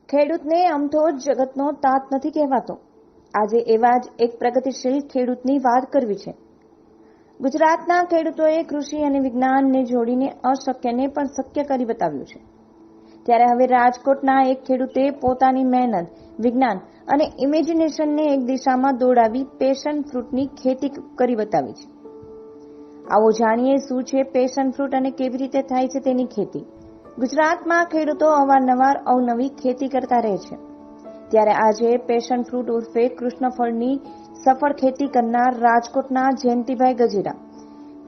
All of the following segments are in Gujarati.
ખેડૂતને અમથો જગતનો તાત નથી કહેવાતો. આજે એવા જ એક પ્રગતિશીલ ખેડૂતની વાત કરવી છે. ગુજરાતના ખેડૂતોએ કૃષિ અને વિજ્ઞાનને જોડીને અશક્યને પણ શક્ય કરી બતાવ્યું છે. ત્યારે હવે રાજકોટના એક ખેડૂતે પોતાની મહેનત, વિજ્ઞાન અને ઇમેજિનેશનને એક દિશામાં દોડાવી પેશન ફ્રૂટની ખેતી કરી બતાવી છે. આવો જાણીએ શું છે પેશન ફ્રૂટ અને કેવી રીતે થાય છે તેની ખેતી. ગુજરાતમાં ખેડૂતો અવારનવાર અવનવી ખેતી કરતા રહે છે. ત્યારે આજે પેશન ફ્રૂટ ઉર્ફે કૃષ્ણફળની સફળ ખેતી કરનાર રાજકોટના જયંતિભાઈ ગજેરા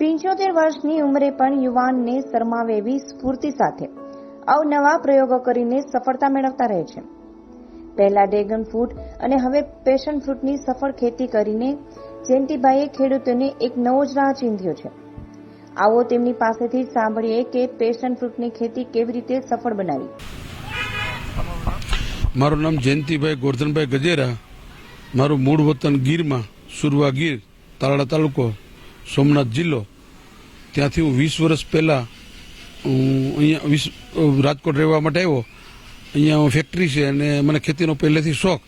75 વર્ષની ઉંમરે પણ યુવાનને શરમાવે એવી સ્ફૂર્તિ સાથે અવનવા પ્રયોગો કરીને સફળતા મેળવતા રહે છે. પહેલા ડ્રેગન ફ્રૂટ અને હવે પેશન ફ્રૂટની સફળ ખેતી કરીને જયંતિભાઈએ ખેડૂતોને એક નવો જ રાહ ચીંધ્યો છે. આવો તેમની પાસેથી સાંભળીએ કે પેશન ફ્રૂટની ખેતી કેવી રીતે સફળ બનાવી. મારું નામ જયંતિભાઈ ગોરધનભાઈ ગજેરા. મારું મૂળ વતન ગીરમાં, સુરવા ગીર, તાલાળા તાલુકો, સોમનાથ જિલ્લો. ત્યાંથી હું 20 વર્ષ પહેલા અહીંયા રાજકોટ રહેવા માટે આવ્યો. અહીંયા ફેક્ટરી છે અને મને ખેતીનો પહેલેથી શોખ,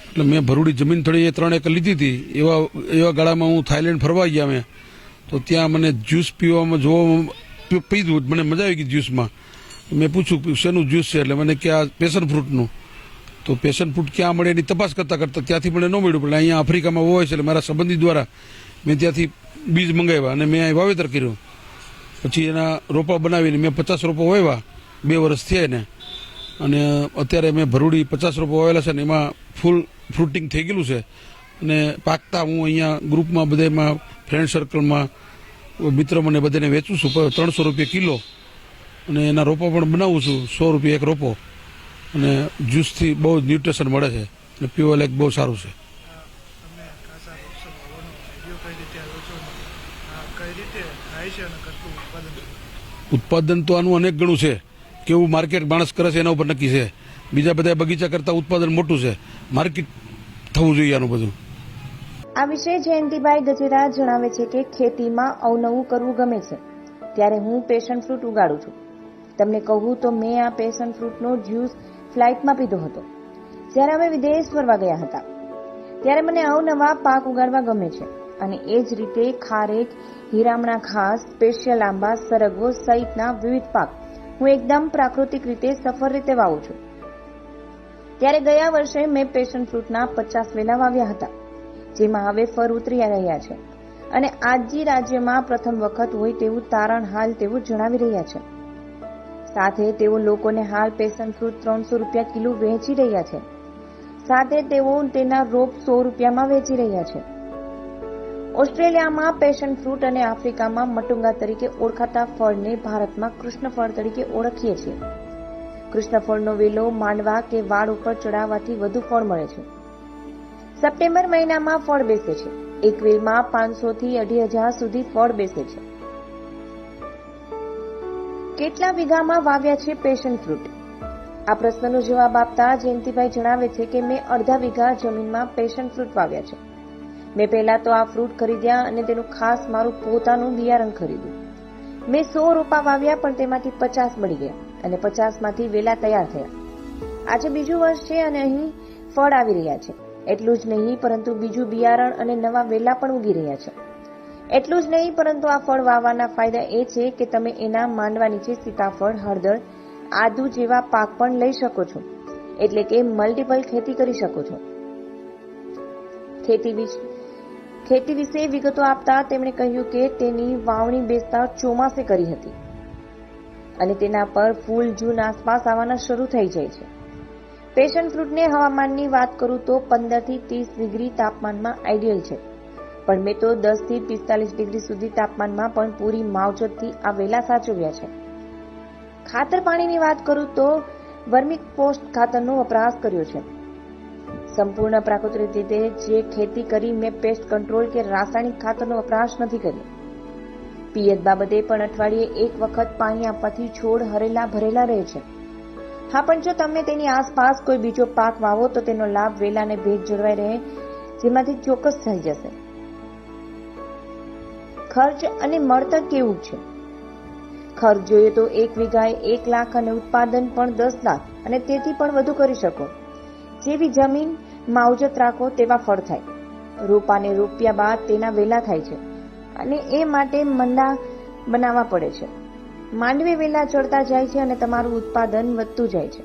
એટલે મેં ભરૂડી જમીન થોડી 3 એકર લીધી હતી. એવા ગાળામાં હું થાઈલેન્ડ ફરવા ગયા મેં, તો ત્યાં મને જ્યુસ પીવામાં પીધું, મને મજા આવી ગઈ જ્યુસમાં. મેં પૂછ્યું શેનું જ્યુસ છે, એટલે મને કે આ પેશન ફ્રૂટનું. તો પેશન ફ્રૂટ ક્યાં મળે એની તપાસ કરતા ત્યાંથી મને ન મળ્યું, પણ અહીંયા આફ્રિકામાં હોય છે, એટલે મારા સંબંધી દ્વારા મેં ત્યાંથી બીજ મંગાવ્યા અને મેં અહીં વાવેતર કર્યું. પછી એના રોપા બનાવીને મેં 50 રોપા વાવ્યા, 2 વર્ષ થયા એને. અને અત્યારે મેં ભરૂડી 50 રોપા વાવેલા છે ને એમાં ફૂલ ફ્રૂટિંગ થઈ ગયેલું છે. અને પાકતા હું અહીંયા ગ્રુપમાં બધામાં ફ્રેન્ડ સર્કલમાં મિત્ર મને બધાને વેચું છું 300 રૂપિયા કિલો. અને એના રોપા પણ બનાવું છું 100 રૂપિયા એક રોપો. અને જ્યુસથી બહુ ન્યુટ્રિશન મળે છે અને પીવા લાયક બહુ સારું છે. ઉત્પાદન તો આનું અનેક ગણું છે. કેવું માર્કેટ માણસ કરે છે એના ઉપર નક્કી છે. બીજા બધા બગીચા કરતા ઉત્પાદન મોટું છે. માર્કેટ થવું જોઈએ આનું બધું. આ વિશે જયંતિભાઈ ગજેરા જણાવે છે કે ખેતીમાં અવનવું કરવું ગમે છે. ત્યારે હું પેશન ફ્રૂટ ઉગાડું છું. તમને કહું તો મેં આ પેશન ફ્રૂટનો જ્યુસ ફ્લાઇટમાં પીધો હતો જ્યારે અમે વિદેશ ફરવા ગયા હતા. ત્યારે મને અવનવા પાક ઉગાડવા ગમે છે અને એ જ રીતે ખારેક, હીરામણા ઘાસ, સ્પેશિયલ આંબા, સરગવો સહિતના વિવિધ પાક હું એકદમ પ્રાકૃતિક રીતે સફળ રીતે વાવું છું. ત્યારે ગયા વર્ષે મેં પેશન ફ્રૂટના 50 વેલા વાવ્યા હતા, જેમાં હવે ફળ ઉતરી રહ્યા છે અને આજજી રાજ્યમાં પ્રથમ વખત હોય તેવું તારણ હાલ તેઓ જણાવી રહ્યા છે. સાથે તેઓ લોકોને હાલ પેશન ફ્રૂટ 300 રૂપિયા કિલો વેચી રહ્યા છે. સાથે તેઓ તેના રોપ 100 રૂપિયામાં વેચી રહ્યા છે. ઓસ્ટ્રેલિયામાં પેશન ફ્રૂટ અને આફ્રિકામાં મટુંગા તરીકે ઓળખાતા ફળને ભારતમાં કૃષ્ણફળ તરીકે ઓળખીએ છીએ. કૃષ્ણફળનો વેલો માંડવા કે વાડ ઉપર ચડાવવાથી વધુ ફળ મળે છે. સપ્ટેમ્બર મહિનામાં ફળ બેસે છે. એક વેલમાં 500 થી 2,500 સુધી ફળ બેસે છે. કેટલા વીઘામાં વાવ્યા છે પેશન ફ્રૂટ? આ પ્રશ્નનો જવાબ આપતા જયંતિભાઈ જણાવે છે કે મેં અડધા વીઘા જમીનમાં પેશન ફ્રૂટ વાવ્યા છે. મેં પહેલા તો આ ફ્રૂટ ખરીદ્યા અને તેનું ખાસ મારું પોતાનું બિયારણ ખરીદ્યું. મેં 100 રોપા વાવ્યા, પણ તેમાંથી 50 મળી ગયા અને 50માંથી વેલા તૈયાર થયા. આજે બીજું વર્ષ છે અને અહીં ફળ આવી રહ્યા છે. એટલું જ નહીં પરંતુ બીજું બિયારણ અને નવા વેલા પણ ઉગી રહ્યા છે. એટલું જ નહીં પરંતુ આ ફળ વાવવાના ફાયદા એ છે કે તમે એના માંડવા નીચે સીતાફળ, હળદર, આદુ જેવા પાક પણ લઈ શકો છો. એટલે કે મલ્ટીપલ ખેતી કરી શકો છો. ખેતી વિશે વિગતો આપતા તેમણે કહ્યું કે તેની વાવણી બેસતા ચોમાસે કરી હતી અને તેના પર ફૂલ જૂન આસપાસ આવવાના શરૂ થઈ જાય છે. પેશન ફ્રૂટને હવામાનની વાત કરું તો 15 થી 30 ડિગ્રી તાપમાનમાં આઈડિયલ છે, પણ મેં તો 10 થી 45 ડિગ્રી સુધી તાપમાનમાં પણ પૂરી માવજતથી આ વેલા સાચવ્યા છે. ખાતર પાણીની વાત કરું તો વર્મિક પોસ્ટ ખાતરનો વપરાશ કર્યો છે. સંપૂર્ણ પ્રાકૃતિક રીતે જે ખેતી કરી મેં પેસ્ટ કંટ્રોલ કે રાસાયણિક ખાતરનો વપરાશ નથી કર્યો. પિયત બાબતે પણ અઠવાડિયે એક વખત પાણી આપવાથી છોડ હરેલા ભરેલા રહે છે. હા, પણ જો તમે તેની આસપાસ કોઈ બીજો પાક વાવો તો તેનો લાભ વેલાને ભેજ જળવાઈ રહે, જેમાંથી ચોક્કસ થઈ જશે. ખર્ચ અને મળતર કેવું છે? ખર્ચ જોઈએ તો 1 વીઘાએ 1 લાખ અને ઉત્પાદન પણ 10 લાખ અને તેથી પણ વધુ કરી શકો. જેવી જમીન માવજત રાખો તેવા ફળ થાય. રોપાને રોપ્યા બાદ તેના વેલા થાય છે અને એ માટે મંડા બનાવવા પડે છે. માંડવે વેલા ચડતા જાય છે અને તમારું ઉત્પાદન વધતું જાય છે.